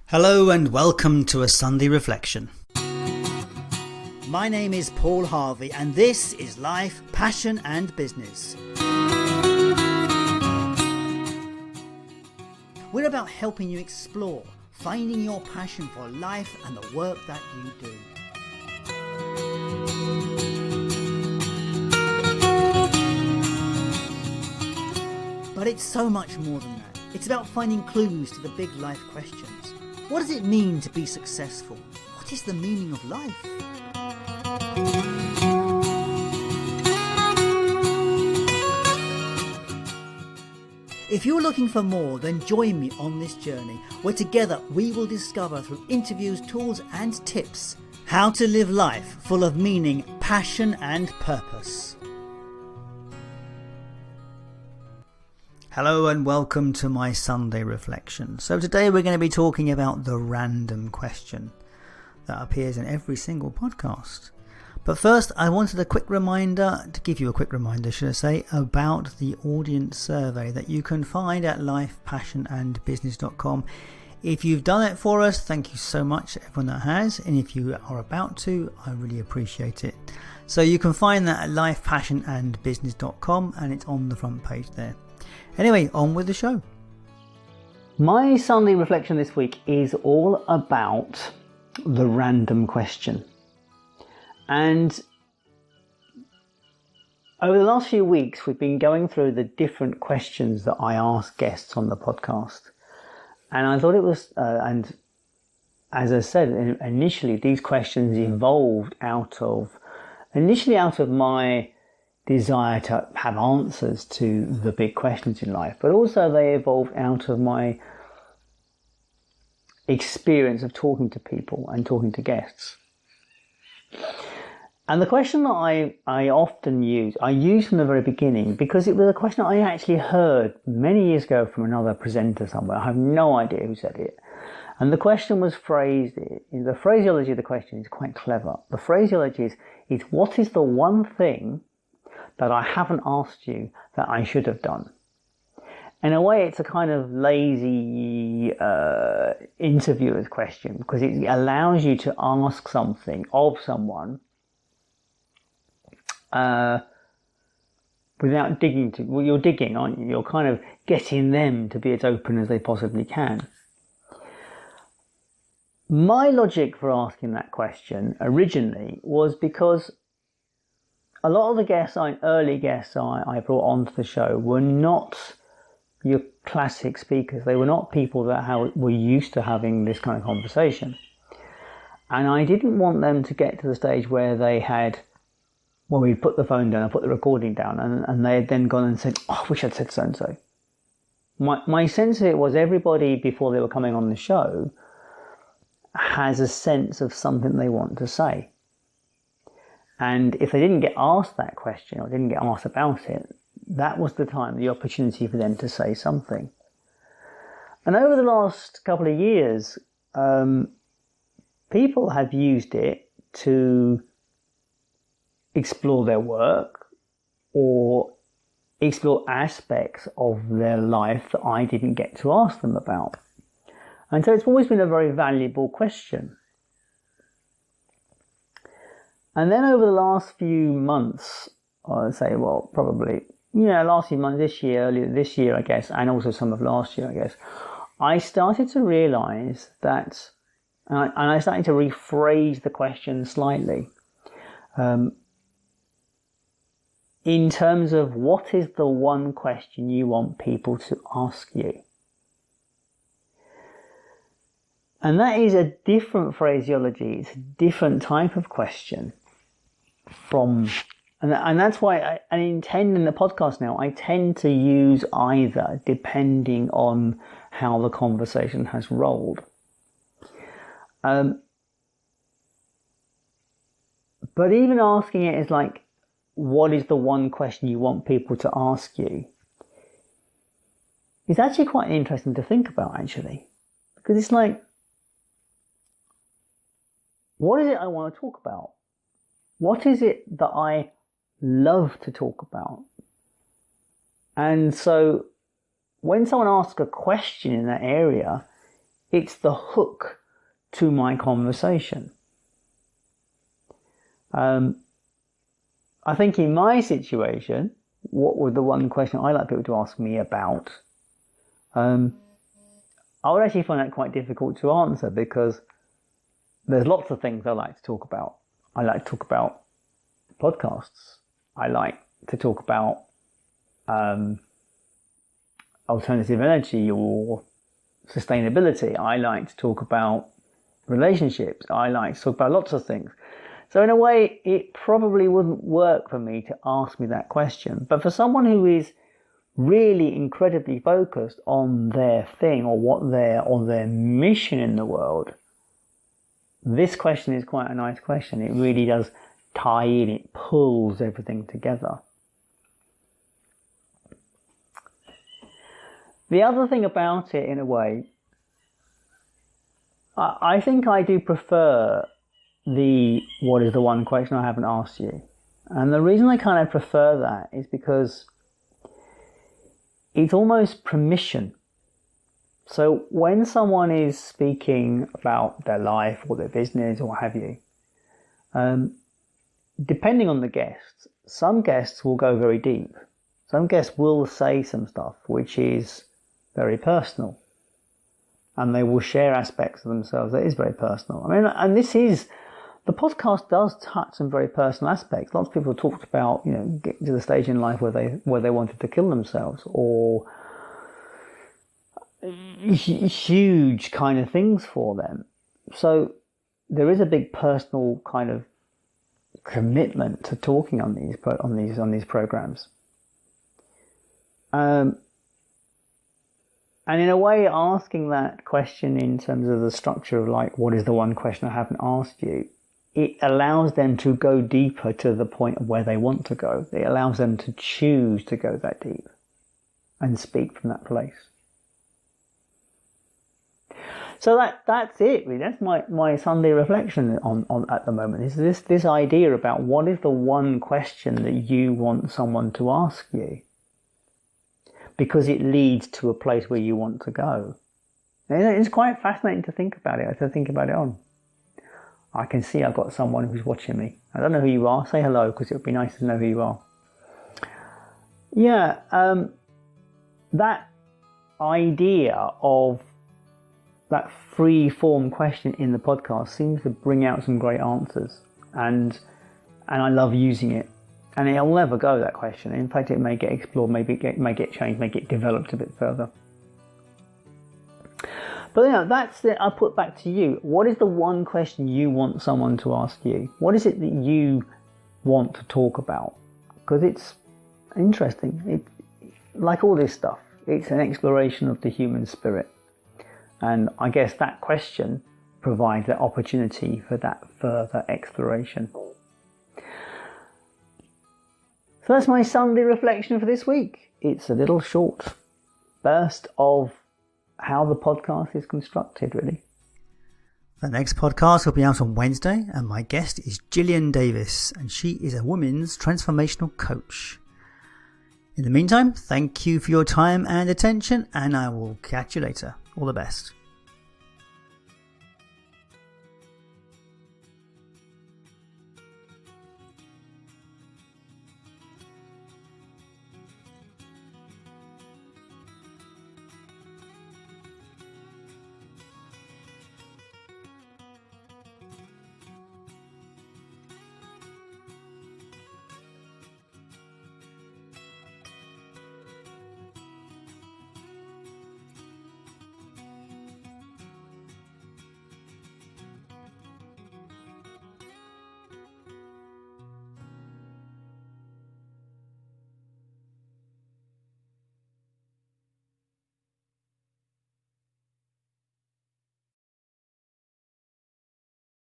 Hello and welcome to a Sunday Reflection. My name is Paul Harvey and this is Life, Passion and Business. We're about helping you explore, finding your passion for life and the work that you do. But it's so much more than that. It's about finding clues to the big life questions. What does it mean to be successful? What is the meaning of life? If you're looking for more, then join me on this journey where together we will discover through interviews, tools and tips how to live life full of meaning, passion and purpose. Hello and welcome to my Sunday Reflection. So today we're going to be talking about the random question that appears in every single podcast. But first I wanted to give you a quick reminder, about the audience survey that you can find at lifepassionandbusiness.com. If you've done it for us, thank you so much, everyone that has. And if you are about to, I really appreciate it. So you can find that at lifepassionandbusiness.com and it's on the front page there. Anyway, on with the show. My Sunday reflection this week is all about the random question. And over the last few weeks, we've been going through the different questions that I ask guests on the podcast. And I thought it was, and as I said, initially these questions evolved out of my desire to have answers to the big questions in life, but also they evolved out of my experience of talking to people and talking to guests. And the question that I often use from the very beginning because it was a question I actually heard many years ago from another presenter somewhere. I have no idea who said it. And the question was the phraseology of the question is quite clever. The phraseology is what is the one thing that I haven't asked you that I should have done? In a way, it's a kind of lazy interviewer's question because it allows you to ask something of someone without digging you're digging, aren't you? You're kind of getting them to be as open as they possibly can. My logic for asking that question originally was because a lot of the early guests I brought onto the show were not your classic speakers. They were not people that were used to having this kind of conversation. And I didn't want them to get to the stage where they had, we'd put the phone down, I put the recording down, and they had then gone and said, I wish I'd said so-and-so. My sense of it was everybody, before they were coming on the show, has a sense of something they want to say. And if they didn't get asked that question or didn't get asked about it, that was the opportunity for them to say something. And over the last couple of years, people have used it to explore their work or explore aspects of their life that I didn't get to ask them about. And so it's always been a very valuable question. And then over the last few months, last few months, earlier this year, I guess, and also some of last year, I guess, I started to realise that, and I started to rephrase the question slightly, in terms of what is the one question you want people to ask you? And that is a different phraseology, it's a different type of question. And that's why I intend in the podcast now, I tend to use either depending on how the conversation has rolled. But even asking it is like, what is the one question you want people to ask you? It's actually quite interesting to think about, actually. Because it's like, what is it I want to talk about? What is it that I love to talk about? And so when someone asks a question in that area, It's the hook to my conversation. I think in my situation, what would the one question I like people to ask me about? I would actually find that quite difficult to answer, because there's lots of things I like to talk about. I like to talk about podcasts. I like to talk about alternative energy or sustainability. I like to talk about relationships. I like to talk about lots of things. So in a way, it probably wouldn't work for me to ask me that question. But for someone who is really incredibly focused on their thing or their mission in the world, this question is quite a nice question. It really does tie in. It pulls everything together. The other thing about it, in a way, I think I do prefer what is the one question I haven't asked you. And the reason I kind of prefer that is because it's almost permission. So when someone is speaking about their life or their business or what have you, depending on the guests, some guests will go very deep. Some guests will say some stuff which is very personal, and they will share aspects of themselves that is very personal. I mean, and the podcast does touch some very personal aspects. Lots of people talked about, getting to the stage in life where they wanted to kill themselves, or huge kind of things for them. So there is a big personal kind of commitment to talking on these programs. And in a way, asking that question in terms of the structure of like, what is the one question I haven't asked you? It allows them to go deeper to the point of where they want to go. It allows them to choose to go that deep and speak from that place. So that's it, really. That's my Sunday reflection on at the moment. Is this idea about what is the one question that you want someone to ask you, because it leads to a place where you want to go. And it's quite fascinating to think about it. On. I can see I've got someone who's watching me. I don't know who you are. Say hello, because it would be nice to know who you are. Yeah, that idea of that free form question in the podcast seems to bring out some great answers, and I love using it. And it'll never go, that question. In fact, it may get explored, may get changed, may get developed a bit further. But that's it. I'll put back to you. What is the one question you want someone to ask you? What is it that you want to talk about? Because it's interesting. Like all this stuff, it's an exploration of the human spirit. And I guess that question provides that opportunity for that further exploration. So that's my Sunday reflection for this week. It's a little short burst of how the podcast is constructed, really. The next podcast will be out on Wednesday, and my guest is Gillian Davis, and she is a women's transformational coach. In the meantime, thank you for your time and attention, and I will catch you later. All the best.